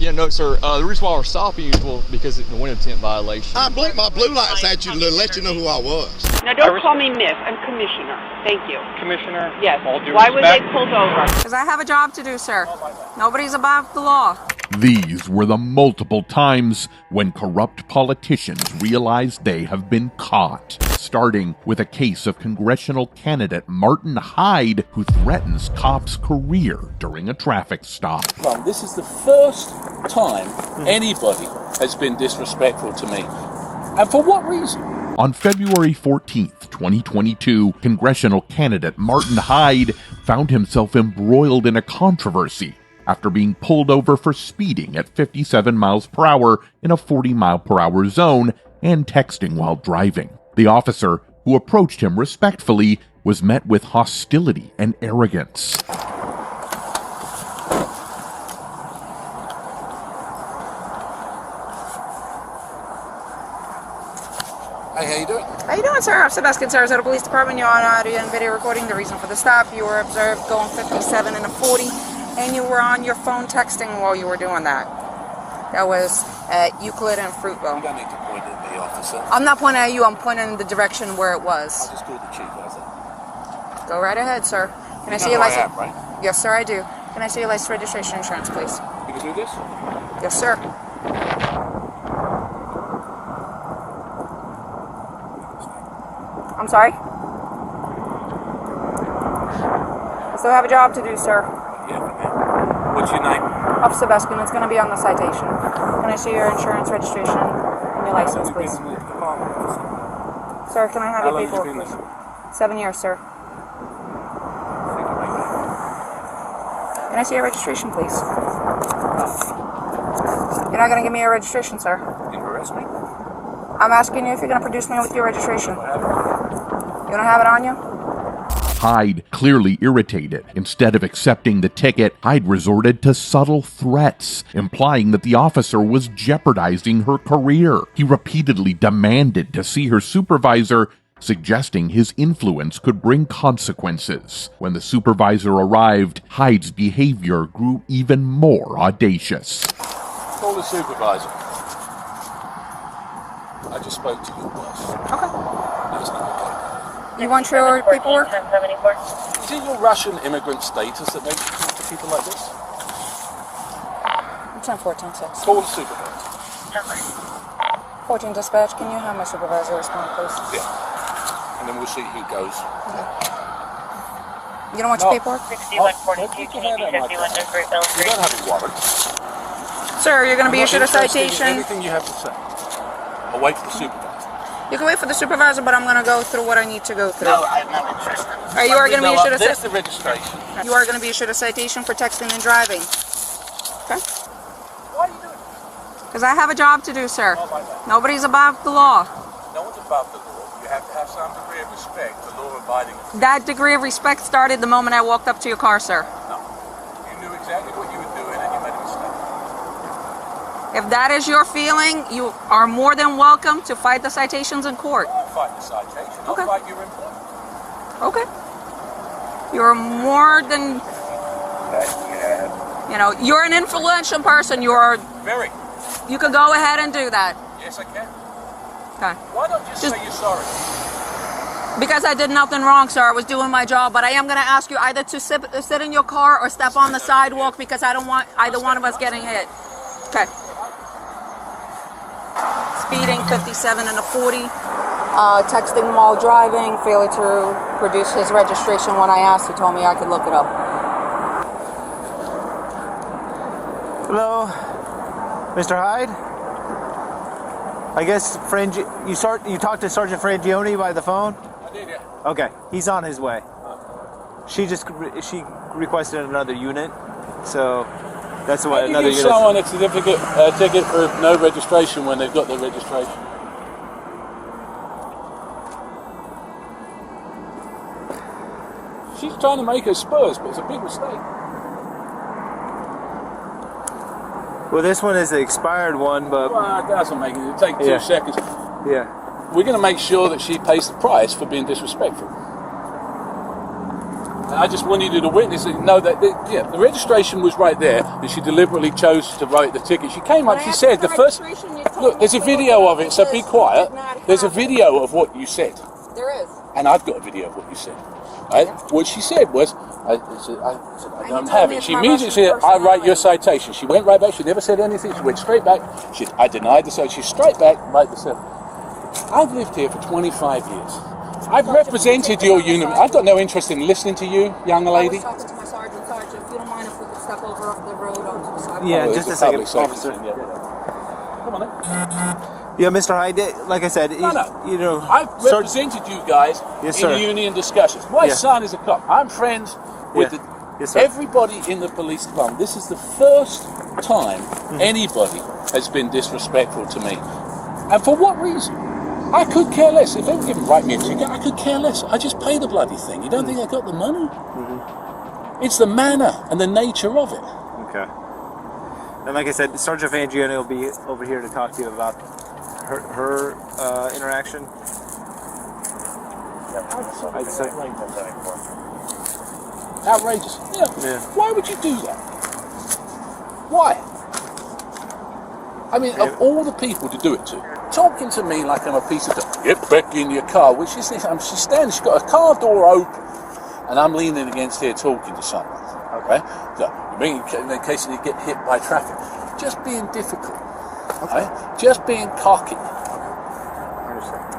Yeah, no, sir. The reason why we're stopping you is because it's a wind attempt violation. I blinked my blue lights at you to let you know who I was. Now, don't call me Miss. I'm Commissioner. Thank you. Commissioner? Yes. All due Why were respect. they pulled over? Because I have a job to do, sir. Nobody's above the law. These were the multiple times when corrupt politicians realized they have been caught, starting with a case of congressional candidate Martin Hyde, who threatens cops' career during a traffic stop. This is the first time anybody has been disrespectful to me. And for what reason? On February 14th, 2022, congressional candidate Martin Hyde found himself embroiled in a controversy after being pulled over for speeding at 57 miles per hour in a 40 mile per hour zone and texting while driving. The officer, who approached him respectfully, was met with hostility and arrogance. Hey, how you doing? How you doing, sir? I'm Sebastian, Sarasota Police Department. You're on audio and video recording. The reason for the stop, you were observed going 57 and a 40, and you were on your phone texting while you were doing that. That was at Euclid and Fruitville. You don't need to point at me, officer. I'm not pointing at you. I'm pointing in the direction where it was. I just called the chief, how's that? Go right ahead, sir. Can I see your license? Right? Yes, sir, I do. Can I see your license, registration, insurance, please? You can do this? Yes, sir. I'm sorry? I still have a job to do, sir. Yeah, man. What's your name? Officer Baskin, it's going to be on the citation. Can I see your insurance, registration, and your license, please? Sir, can I have your paperwork, please? 7 years, sir. Can I see your registration, please? You're not going to give me your registration, sir. You arrest me? I'm asking you if you're going to produce me with your registration. You don't have it on you? Hyde, clearly irritated, instead of accepting the ticket, Hyde resorted to subtle threats, implying that the officer was jeopardizing her career. He repeatedly demanded to see her supervisor, suggesting his influence could bring consequences. When the supervisor arrived, Hyde's behavior grew even more audacious. Call the supervisor. I just spoke to your boss. Okay. That's not okay. You want your paperwork? Is it your Russian immigrant status that makes you talk to people like this? It's on 14-6. Call the supervisor. 14 dispatch, can you have my supervisor respond, please? Yeah. And then we'll see who goes. Okay. You don't want your paperwork? 6142, can you be 51 to Great Bell You Street? don't have a warrant. Sir, you're going to be I'm not issued a interested in citation. Anything you have to say. I'll wait for the supervisor. You can wait for the supervisor, but I'm going to go through what I need to go through. No, I'm not interested. You are going to be issued a There's the registration. You are going to be issued a citation for texting and driving. Okay? Why are you doing it? Because I have a job to do, sir. Not like that. Nobody's above the law. No one's above the law. You have to have some degree of respect for law-abiding. That degree of respect started the moment I walked up to your car, sir. No. You knew exactly what you were doing and you made a mistake. If that is your feeling, you are more than welcome to fight the citations in court. I'll fight the citation. I'll Okay. fight your employment. Okay. You're more than, you're an influential person. Very. You can go ahead and do that. Yes, I can. Okay. Why don't you just say you're sorry? Because I did nothing wrong, sir. I was doing my job, but I am going to ask you either to sit in your car or step on the sidewalk because I don't want either one of us getting hit. Okay. Speeding, 57 and a 40. Texting while driving, failure to produce his registration when I asked. He told me I could look it up. Hello, Mr. Hyde? I guess you talked to Sergeant Frangione by the phone? I did, yeah. Okay, he's on his way. She requested another unit, so that's what How do another you give unit. someone a ticket for no registration when they've got their registration? She's trying to make her Spurs, but it's a big mistake. Well, this one is the expired one, but Well, that doesn't make it. It'll take 2 seconds. yeah. We're going to make sure that she pays the price for being disrespectful. I just wanted you to witness it. Know that the registration was right there, and she deliberately chose to write the ticket. She came up. She said the first. Look, there's a video of it, so be quiet. There's a video of what you said. There is. And I've got a video of what you said. Right? What she said was, I said, I don't have it. She immediately said, I write your citation. She went right back. She never said anything. She went straight back. I denied the citation. She's straight back, right the citation. I've lived here for 25 years. I've represented your union. I've got no interest in listening to you, young lady. I was talking to my sergeant. Sergeant, if you don't mind if we could step over the road onto the sidewalk. Yeah, Oh, just a it's second, public officer. safety thing, yeah. Come on then. Yeah, Mr. Hyde, like I said, No. you know, I've represented you guys Yes, in sir. union discussions. My Yeah. son is a cop. I'm friends with Yeah. Yes, sir. everybody in the police department. This is the first time Mm-hmm. anybody has been disrespectful to me. And for what reason? I could care less. If they were going to write me a ticket, I could care less. I just pay the bloody thing. You don't think I got the money? Mm-hmm. It's the manner and the nature of it. Okay. And like I said, Sergeant Vangione will be over here to talk to you about her interaction. I'd say. Outrageous. Yeah. Why would you do that? Why? I mean, of all the people to do it to, talking to me like I'm a piece of dirt. Get back in your car. Which is this? She's standing. She's got a car door open, and I'm leaning against here talking to someone. Okay. So, in case you get hit by traffic, just being difficult. Okay. Just being cocky. I understand.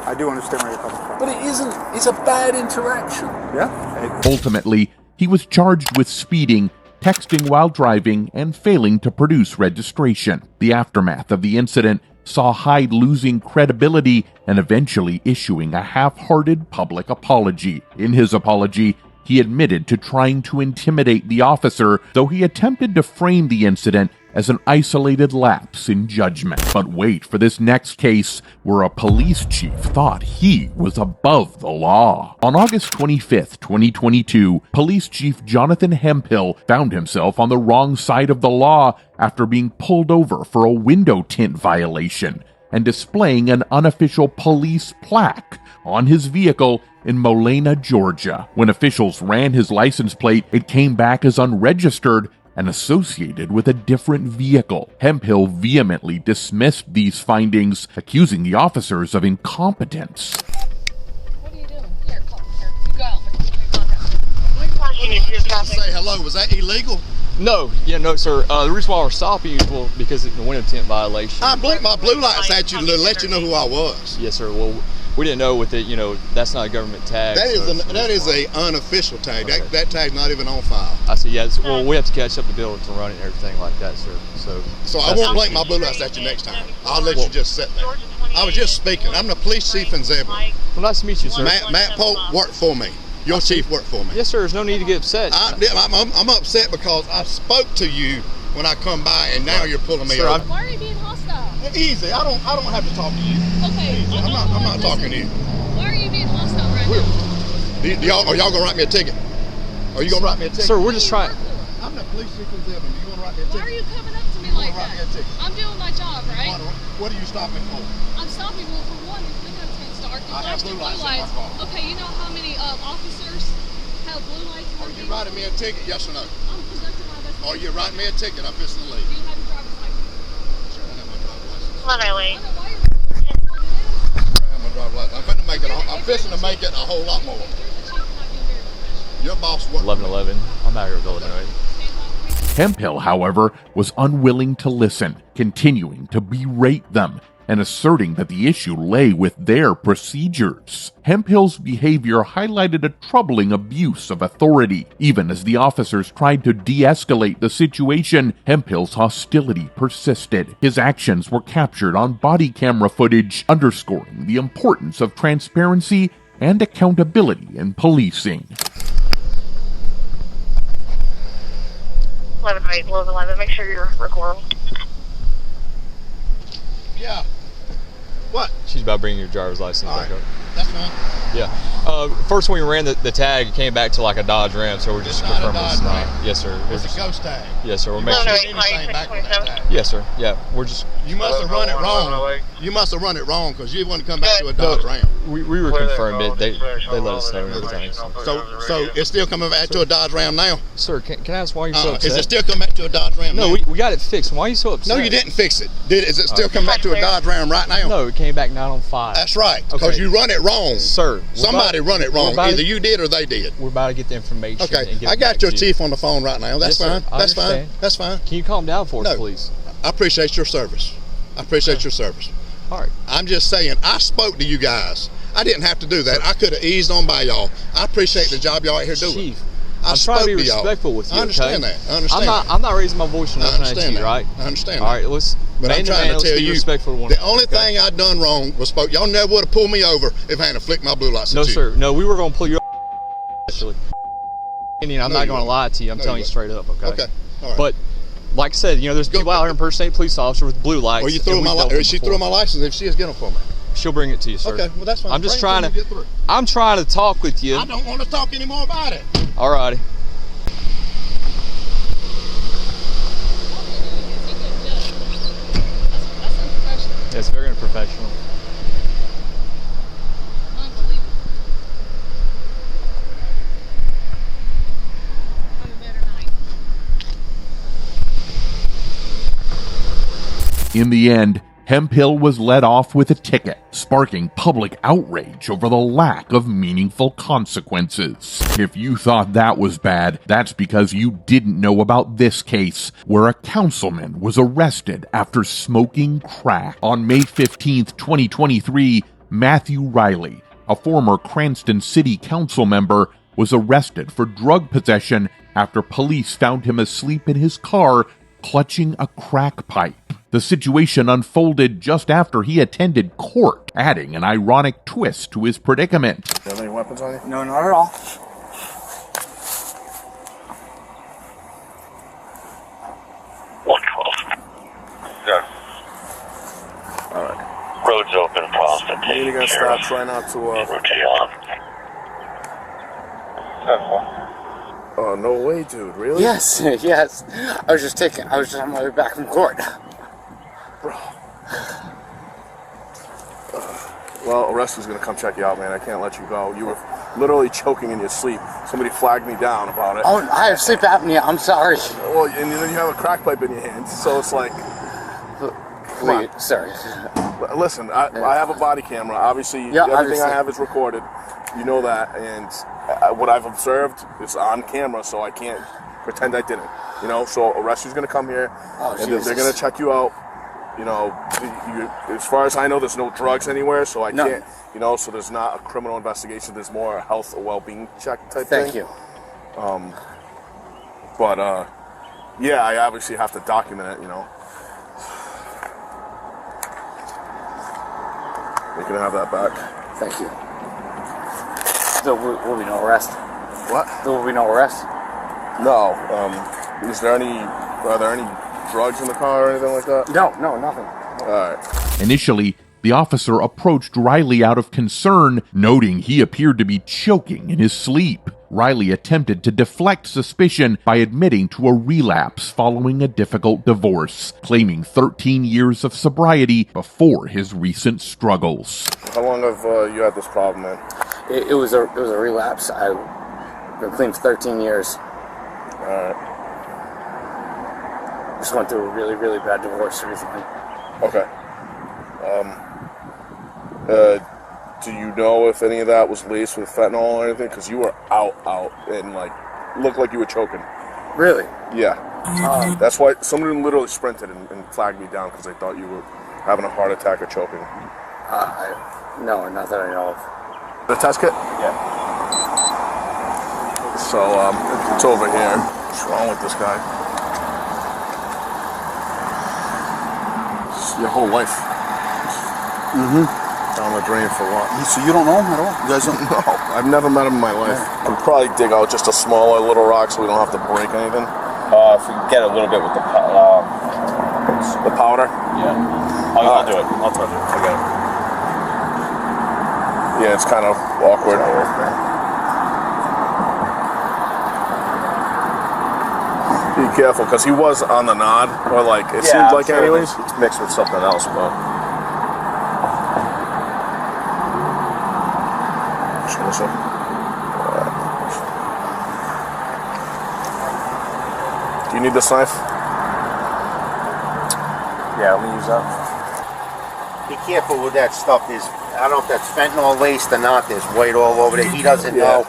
I do understand where you're coming from. But it isn't. It's a bad interaction. Yeah. Ultimately, he was charged with speeding, texting while driving, and failing to produce registration. The aftermath of the incident saw Hyde losing credibility and eventually issuing a half-hearted public apology. In his apology, he admitted to trying to intimidate the officer, though he attempted to frame the incident as an isolated lapse in judgment. But wait for this next case where a police chief thought he was above the law. On August 25th, 2022, Police Chief Jonathan Hemphill found himself on the wrong side of the law after being pulled over for a window tint violation and displaying an unofficial police plaque on his vehicle in Molena, Georgia. When officials ran his license plate, it came back as unregistered and associated with a different vehicle. Hemphill vehemently dismissed these findings, accusing the officers of incompetence. What are you doing? Here, you go out. Say hello. Was that illegal? No, no, sir. The reason why we're stopping you is because it's a window tint violation. I blinked my blue lights at you to let you know who I was. Yes, sir. Well, we didn't know with it. That's not a government tag. That is so- a unofficial tag. Okay. That tag's not even on file. I see. Yeah. Well, we have to catch up the bill to run it and everything like that, sir. So I won't blink my blue lights at you next time. I'll let you just sit there. I was just speaking. I'm the police chief in Zebra. Well, nice to meet you, sir. Matt Pope worked for me. Your chief worked for me. Yes, sir. There's no need to get upset. I'm upset because I spoke to you when I come by, and now you're pulling me Sir, over. Why are you being hostile? Easy. I don't have to talk to you. Okay. Easy. I'm not talking to you. Why are you being hostile right now? Are y'all gonna write me a ticket? Are you gonna write me a ticket? Sir, we're just trying. I'm the police chief in Zebra. You wanna write me a Why ticket? are you coming up to me like write me a that? ticket? I'm doing my job, right? What do you stop me for? I'm stopping you for one. The window tints dark. You I have flashed your blue blue lights in my lights. car. Okay, you know how many officers have blue lights in Are their you vehicle? writing me a ticket? Yes or no? I'm conducting my investigation. Are you writing me a ticket? I'm fixing to leave. Do you have your driver's license? Sure, I have my driver's license. I don't know why you're I have my driver's license. I'm fixing to make it a whole lot more. Your boss worked. 11:11. I'm out here with Illinois. Hemphill, however, was unwilling to listen, continuing to berate them and asserting that the issue lay with their procedures. Hemphill's behavior highlighted a troubling abuse of authority. Even as the officers tried to de-escalate the situation, Hemphill's hostility persisted. His actions were captured on body camera footage, underscoring the importance of transparency and accountability in policing. 11, make sure you're recording. Yeah. What? She's about bringing your driver's license All back right. up. That's fine. Yeah. First, when we ran the tag, it came back to like a Dodge Ram, so we're just It's not a confirming it's Dodge not. Ram. Yes, sir. We're It's just, a ghost tag. yes, sir. We're You making must sure. have anything back with that tag. Yes, sir. Yeah, we're just. You must have run it wrong. You must have run it wrong because you wouldn't come back to a Dodge Ram. We were confirmed it. They let us know and everything. So it's still coming back to a Dodge Ram now? Sir, can I ask why you're so upset? Is it still coming back to a Dodge Ram No, now? we got it fixed. Why are you so upset? No, you didn't fix it. Is it still coming back to a Dodge Ram right now? No, it came back 9 on 5. That's right, because Okay. you run it wrong. Sir, Somebody run it wrong. about Either to- you did or they did. We're about to get the information. Okay, and get I it got back your to you. chief on the phone right now. That's Yes, sir. fine. I That's fine. understand. That's fine. Can you calm down for us, No. please? I appreciate your service. I appreciate your service. All right. I'm just saying, I spoke to you guys. I didn't have to do that. I could have eased on by y'all. I appreciate the job y'all out here doing. Chief, I I'm spoke trying to be y'all. respectful with you. I understand okay? that. I understand that. I'm not raising my voice or I nothing at understand you, that. right? I understand All that. right, let's. But man I'm trying man, to let's tell be you, respectful to one the another, only okay? thing I done wrong was spoke. Y'all never would have pulled me over if I hadn't flicked my blue lights No, at you. sir. No, we were going to pull you up. Actually, Indian, I'm No, not you going to wouldn't. lie to you. I'm No, telling you you straight up, okay? Okay. All right. But like I said, there's people out here impersonating police officers with blue lights. Or you and threw we've my dealt or with she them threw my before. license. If she is, get them for me. She'll bring it to you, sir. Okay, well that's fine. I'm just Bring it trying till you get through. I'm trying to talk with you. I don't want to talk anymore about it. All righty. That's unprofessional. It's very unprofessional. Unbelievable. Have a better night. In the end, Hemphill was let off with a ticket, sparking public outrage over the lack of meaningful consequences. If you thought that was bad, that's because you didn't know about this case, where a councilman was arrested after smoking crack. On May 15th, 2023, Matthew Riley, a former Cranston City Council member, was arrested for drug possession after police found him asleep in his car clutching a crack pipe. The situation unfolded just after he attended court, adding an ironic twist to his predicament. Do you have any weapons on you? No, not at all. Alright. Roads open, prostitute. You're gonna stop, try not to, Oh, no way, dude, really? Yes, yes. I was just on my way back from court. Bro. Well, a rescue's gonna come check you out, man. I can't let you go. You were literally choking in your sleep. Somebody flagged me down about it. Oh, I have sleep apnea. I'm sorry. Well, and then you have a crack pipe in your hand, so it's like... Wait, sorry. Listen, I have a body camera. Obviously, everything obviously. I have is recorded. You know that, and what I've observed is on camera, so I can't pretend I didn't. So a rescue's gonna come here, and they're gonna check you out. As far as I know, there's no drugs anywhere, so I can't. So there's not a criminal investigation. There's more a health or well-being check type thing. Thank you. But yeah, I obviously have to document it. You can have that back. Thank you. There will be no arrest. What? There will be no arrest. No. Are there any drugs in the car or anything like that? No, nothing. All right. Initially, the officer approached Riley out of concern, noting he appeared to be choking in his sleep. Riley attempted to deflect suspicion by admitting to a relapse following a difficult divorce, claiming 13 years of sobriety before his recent struggles. How long have you had this problem, man? It was a relapse. I've been clean for 13 years. All right. Just went through a really, really bad divorce recently. Okay. Do you know if any of that was laced with fentanyl or anything? Because you were out, and looked like you were choking. Really? Yeah. That's why somebody literally sprinted and flagged me down because they thought you were having a heart attack or choking. No, not that I know of. The test kit? Yeah. So, it's over here. What's wrong with this guy? It's your whole life. Down the drain for what? So you don't know him at all? You guys don't know? I've never met him in my life. We'll probably dig out just a smaller little rock so we don't have to break anything. If we get a little bit with the The powder? yeah. I'll do it. I'll touch it. Forget it. Yeah, it's kind of awkward. Be careful, because he was on the nod, or like it seemed like anyways. It's mixed with something else, but. Do you need this knife? Yeah, let me use that. Be careful with that stuff. I don't know if that's fentanyl laced or not. There's white all over there. He doesn't know.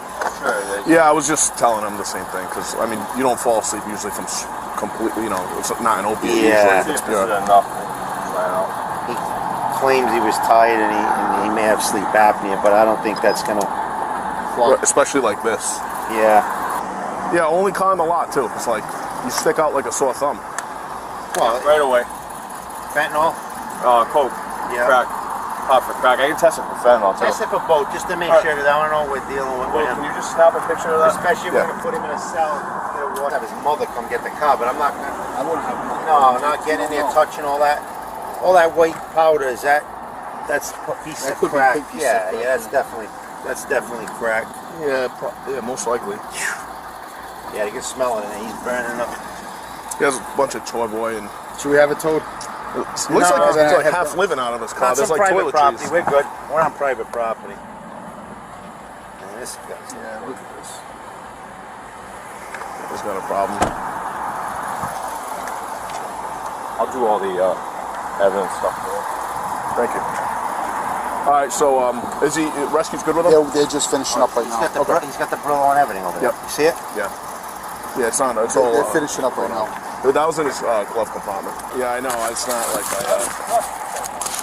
Yeah, I was just telling him the same thing, because I mean, you don't fall asleep usually from completely, you know, it's not an opiate usually. It's pure. He claims he was tired and he may have sleep apnea, but I don't think that's gonna. Especially like this. Yeah. Yeah, only climb a lot too. It's like you stick out like a sore thumb. Well, right away. Fentanyl. Coke. Yeah. Crack. Pop for crack. I can test it for fentanyl too. Test it for both, just to make sure, because I don't know what we're dealing with. Well, can you just snap a picture of that? Especially if we're gonna put him in a cell. We'll have his mother come get the car, but I'm not gonna. I wouldn't have. No, not getting in there, touching all that. All that white powder is that's a piece of crack. Yeah, that's definitely crack. Yeah, most likely. Yeah, you can smell it in there. He's burning up. He has a bunch of toy boy and. Should we have a toad? Looks like he's like half living out of his car. There's like private property. toiletries. We're good. We're on private property. And this guy's. Yeah, look at this. He's got a problem. I'll do all the evidence stuff for him. Thank you. All right, so is he rescue's good with him? They're just finishing up right now. He's got the Brillo and everything over there. Yep. You see it? Yeah. Yeah, it's on. It's all. They're finishing up right now. That was in his glove compartment. Yeah, I know. It's not like I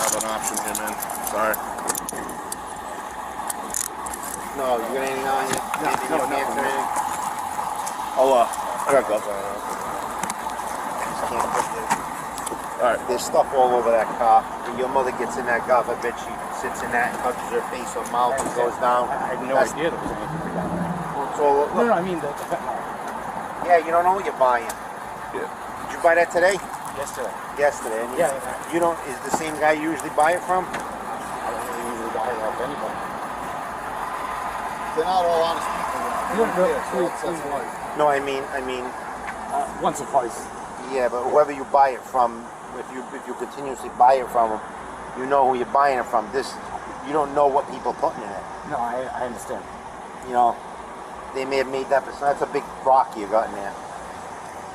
have an option here, man. Sorry. No, you got anything on you? No. I got gloves on. All right. There's stuff all over that car. When your mother gets in that car, I bet she sits in that and touches her face or mouth and goes down. I had no idea there was anything like that. So, No, I mean the fentanyl. Yeah, you don't know what you're buying. Yeah. Did you buy that today? Yesterday. Yesterday. And Yeah. You don't. Is the same guy you usually buy it from? I don't really usually buy it off anybody. They're not all honest people. No, I mean. Once or twice. Yeah, but whoever you buy it from, if you continuously buy it from them, you know who you're buying it from. You don't know what people are putting in it. No, I understand. You know, they may have made that, but that's a big rock you got in there.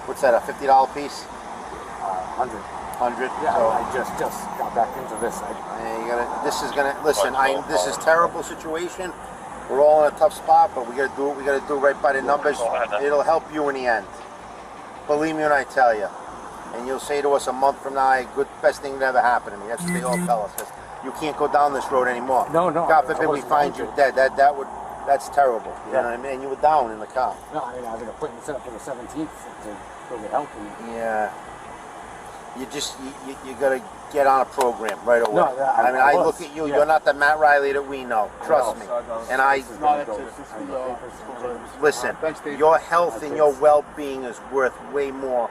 What's that? A $50 piece? 100. 100. Yeah, So, I just got back into this. you gotta. This is gonna listen. This is terrible situation. We're all in a tough spot, but we gotta do what we gotta do right by the numbers. It'll help you in the end. Believe me when I tell you. And you'll say to us a month from now, "Good, best thing that ever happened to me." That's what they all tell us. You can't go down this road anymore. No. God forbid we find you dead. That's terrible. You know what I mean? And you were down in the car. No, I have an appointment set up for the 17th to go get help. Yeah. You gotta get on a program right away. No, I look at you. Yeah. You're not the Matt Riley that we know. Trust me. And listen. Your health and your well-being is worth way more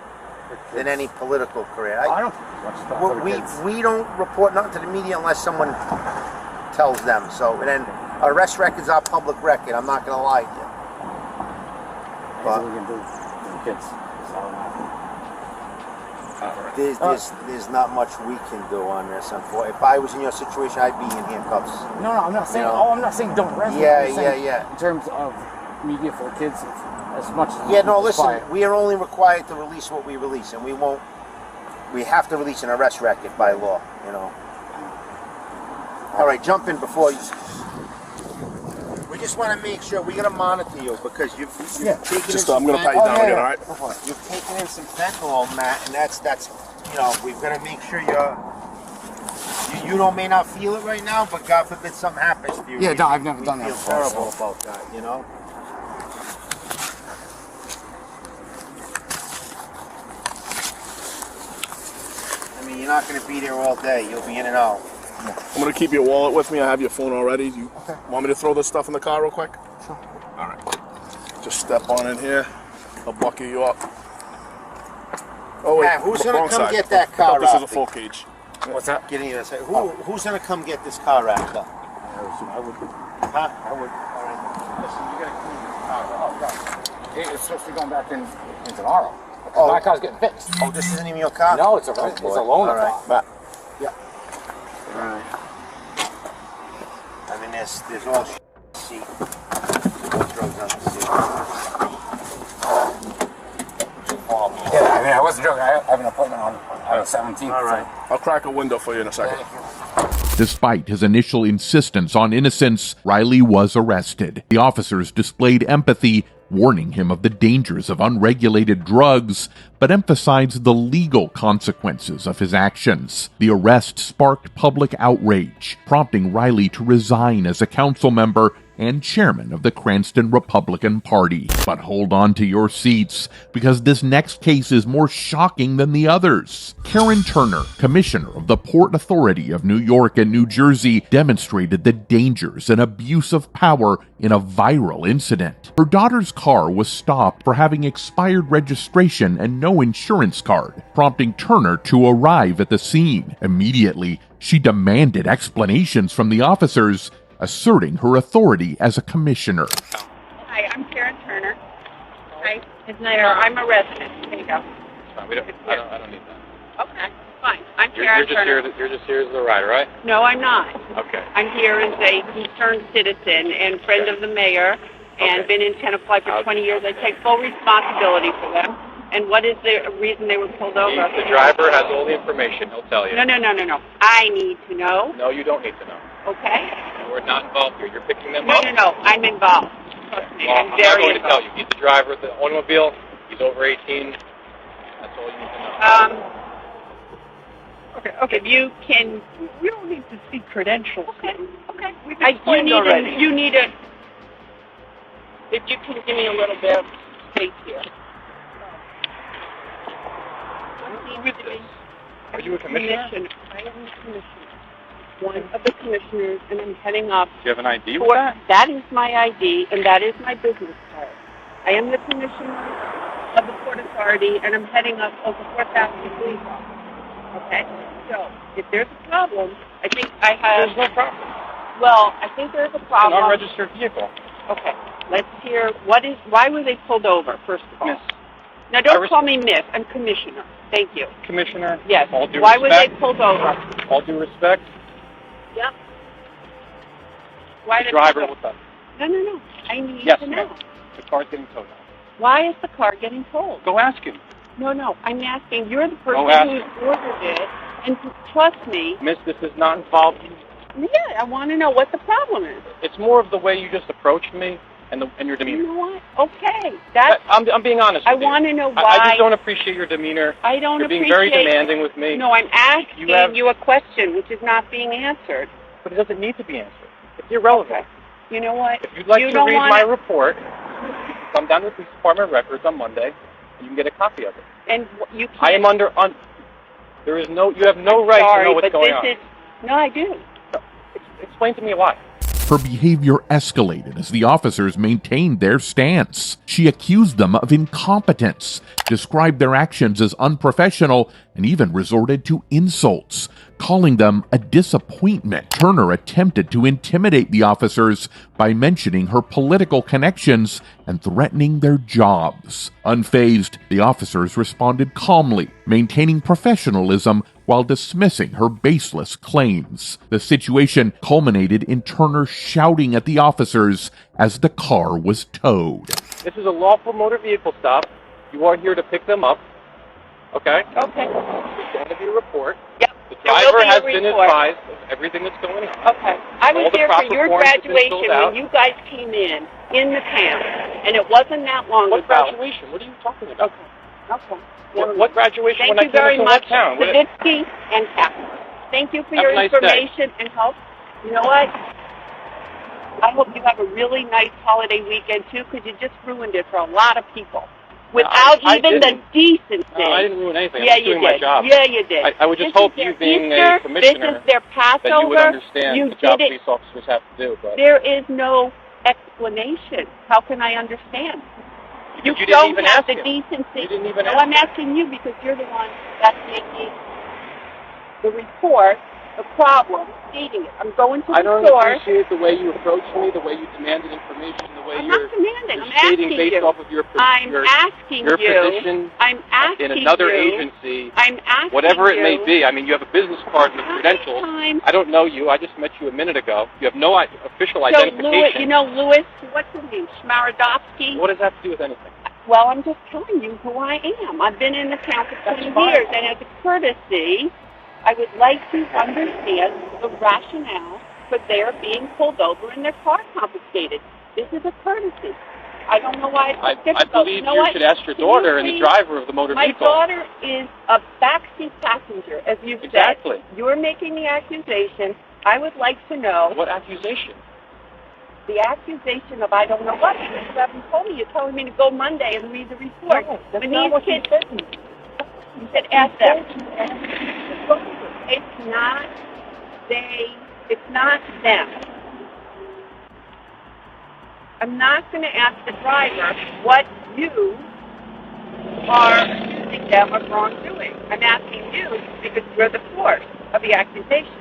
than any political career. I don't think much stuff for the kids. We don't report nothing to the media unless someone tells them. So, and then arrest records are public record. I'm not gonna lie to you. What we can do for the kids. There's not much we can do on this. Unfortunately, if I was in your situation, I'd be in handcuffs. No, I'm not saying. You know? I'm not saying don't arrest them. Yeah, I'm saying yeah. In terms of media for the kids, as much as Yeah, no. we Listen, require. we are only required to release what we release, and we won't. We have to release an arrest record by law. You know. All right, jump in before you. We just want to make sure we got to monitor you because you've taken in I'm gonna pat you down again, all right? You've taken in some fentanyl, Matt, and that's we've got to make sure you may not feel it right now, but God forbid something happens to you. Yeah, no, I've never done that feel before, terrible about that, you know. I mean, you're not going to be there all day. You'll be in and out. I'm gonna keep your wallet with me. I have your phone already. You want me to throw this stuff in the car real quick? Sure. All right. Just step on in here. I'll bucket you up. Oh wait, Matt, who's gonna wrong come side. get that I car thought this is out? a full cage. What's that? Getting you. Who's gonna come get this car after? I would. Huh? I would. All right. Listen, you gotta clean your car. Oh, right. It's supposed to be going back in tomorrow. Oh. My car's getting fixed. Oh, this isn't even your car? No, it's a loaner All right. car. Yeah. All right. I mean, there's all seat. All drugs on the seat. Yeah, I mean, I wasn't joking. I have an appointment on the 17th. All right. I'll crack a window for you in a second. Despite his initial insistence on innocence, Riley was arrested. The officers displayed empathy, warning him of the dangers of unregulated drugs, but emphasized the legal consequences of his actions. The arrest sparked public outrage, prompting Riley to resign as a council member and chairman of the Cranston Republican Party. But hold on to your seats, because this next case is more shocking than the others. Karen Turner, commissioner of the Port Authority of New York and New Jersey, demonstrated the dangers and abuse of power in a viral incident. Her daughter's car was stopped for having expired registration and no insurance card, prompting Turner to arrive at the scene. Immediately, she demanded explanations from the officers, asserting her authority as a commissioner. Hi, I'm Karen Turner. Hi, it's Nair. I'm a resident. There you go. It's fine. I don't need that. Okay, fine. I'm You're Karen just Turner. here. You're just here as the rider, right? No, I'm not. Okay. I'm here as a concerned citizen and friend of the mayor, and been in Tenafly for 20 years. I take full responsibility for them. And what is the reason they were pulled over? The driver has all the information. He'll tell you. No. I need to know. No, you don't need to know. Okay. We're not involved here. You're picking them No. up. I'm involved. Trust me. Well, I'm I'm not very going to tell involved. you. He's the driver of the automobile. He's over 18. That's all you need to know. Okay. If you can, We don't need to see credentials. Okay. We've explained already. You need a. If you can give me a little bit of space here. Are you a commissioner? I am the commissioner. One of the commissioners, and I'm heading up. Do you have an ID with that? That is my ID, and that is my business card. I am the commissioner of the Port Authority, and I'm heading up over 4,000 police officers. Okay? So, if there's a problem, I think I have... There's no problem. Well, I think there's a It's problem. an unregistered vehicle. Okay. Let's hear, why were they pulled over, first of all? Miss. Now, don't call me Miss. I'm Commissioner. Thank you. Commissioner? Yes. All due Why were they respect. pulled over? All due respect. Yep. Why The did driver they will tell you. No. I need Yes, to know. ma'am. The car's getting towed now. Why is the car getting towed? Go ask him. No. I'm asking. You're the Go person ask who's him. ordered it, and trust me. Miss, this is not involved. Yeah, I want to know what the problem is. It's more of the way you just approached me and your demeanor. You know what? Okay. That's. I'm being honest I with you. want to know why. I just don't appreciate your demeanor. I don't You're being appreciate. very demanding with me. No, I'm asking You have- a question which is not being answered. But it doesn't need to be answered. It's irrelevant. Okay. You know what? If you'd like you to don't read wanna, my report, come down to the police department records on Monday, and you can get a copy of it. And you can't. I am you have no right Sorry, to know what's but going this on. is. No, I do. Explain to me why. Her behavior escalated as the officers maintained their stance. She accused them of incompetence, described their actions as unprofessional, and even resorted to insults, calling them a disappointment. Turner attempted to intimidate the officers by mentioning her political connections and threatening their jobs. Unfazed, the officers responded calmly, maintaining professionalism while dismissing her baseless claims. The situation culminated in Turner shouting at the officers as the car was towed. This is a lawful motor vehicle stop. You are here to pick them up. Okay? Okay. There's going to be a report. Yep. The There will driver be a has been report. advised of everything that's going on. Okay. I was All the there for proper your forms have been graduation filled out. when you guys came in the town, and it wasn't that long What ago. graduation? What are you talking about? Okay. What graduation Thank when I you came very into much, what town? What- Savitsky and Kaplan. Thank you for Have your a nice day. information and help. You know what? I hope you have a really nice holiday weekend, too, because you just ruined it for a lot of people. Without I even the didn't. decency. No, I didn't ruin anything. Yeah, I'm just you doing did. my job. Yeah, you did. I would just This hope is you their being Easter, a commissioner this is their Passover. that you would understand You the job did it. police officers have to do. But There is no explanation. How can I understand? You didn't don't even have ask the him. decency. You didn't even No, ask I'm asking you because you're the one that's making the report a problem stating it. I'm going to I the don't store. appreciate the way you approached me, the way you demanded information, the way I'm you're, not demanding. you're I'm stating asking based you. off of your I'm asking your you. position I'm asking in another you. agency, I'm asking whatever it you. may be. I mean, you have a business card and the credentials. I don't know you. I just met you a minute ago. You have no official So identification. Louis, you know Louis, what's his name? Schmarodowski? What does that have to do with anything? Well, I'm just telling you who I am. I've been in the town for 20 years, and as a courtesy, I would like to understand the rationale for their being pulled over and their car confiscated. This is a courtesy. I don't know why it's I difficult. believe you should ask your daughter and the driver of the motor vehicle. My daughter is a backseat passenger, as you've Exactly. said. You're making the accusation. I would like to know. What accusation? The accusation of I don't know what, because you haven't told me. You're telling me to go Monday and read the report. No, that's when not these what you kids, said. you said ask them. It's not it's not them. I'm not going to ask the driver what you are accusing them of wrongdoing. I'm asking you because you're the source of the accusation.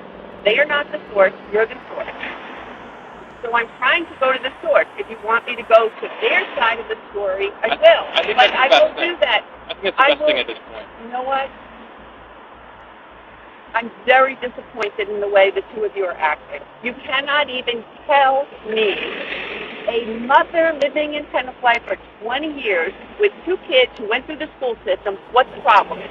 They are not the source, you're the source. So I'm trying to go to the source. If you want me to go to their side of the story, I will. I think but that's the I best will thing. do that. I think that's the best thing at this point. You know what? I'm very disappointed in the way the two of you are acting. You cannot even tell me, a mother living in Tenafly for 20 years with two kids who went through the school system, what the problem is.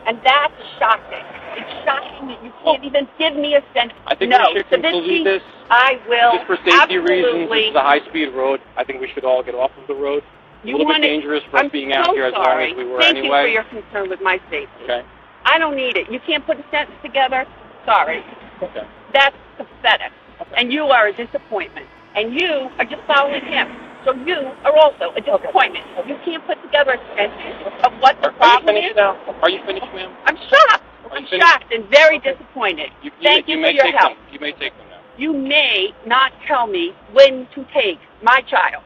And that's shocking. It's shocking that you can't even give me a sense. I think no, we should conclude this. I will. Just for safety absolutely. reasons, this is a high-speed road. I think we should all get off of the road. A little bit dangerous for us being out here as long as we were Thank anyway. Thank you for your concern with my safety. Okay. I don't need it. You can't put a sentence together. Sorry. Okay. That's pathetic. And you are a disappointment. And you are just following him. So you are also a disappointment. You can't put together a sentence of what the problem is. Are you finished, ma'am? I'm shocked. I'm shocked and very disappointed. Thank you for your help. You may take them now. You may not tell me when to take my child.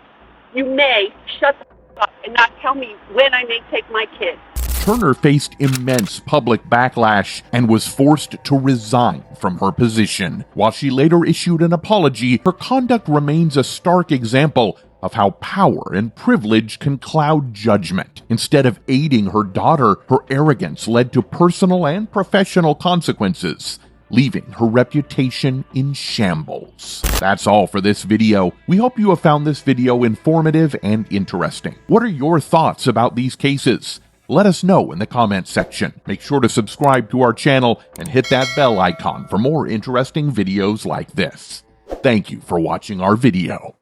You may shut the up and not tell me when I may take my kid. Turner faced immense public backlash and was forced to resign from her position. While she later issued an apology, her conduct remains a stark example of how power and privilege can cloud judgment. Instead of aiding her daughter, her arrogance led to personal and professional consequences, leaving her reputation in shambles. That's all for this video. We hope you have found this video informative and interesting. What are your thoughts about these cases? Let us know in the comments section. Make sure to subscribe to our channel and hit that bell icon for more interesting videos like this. Thank you for watching our video.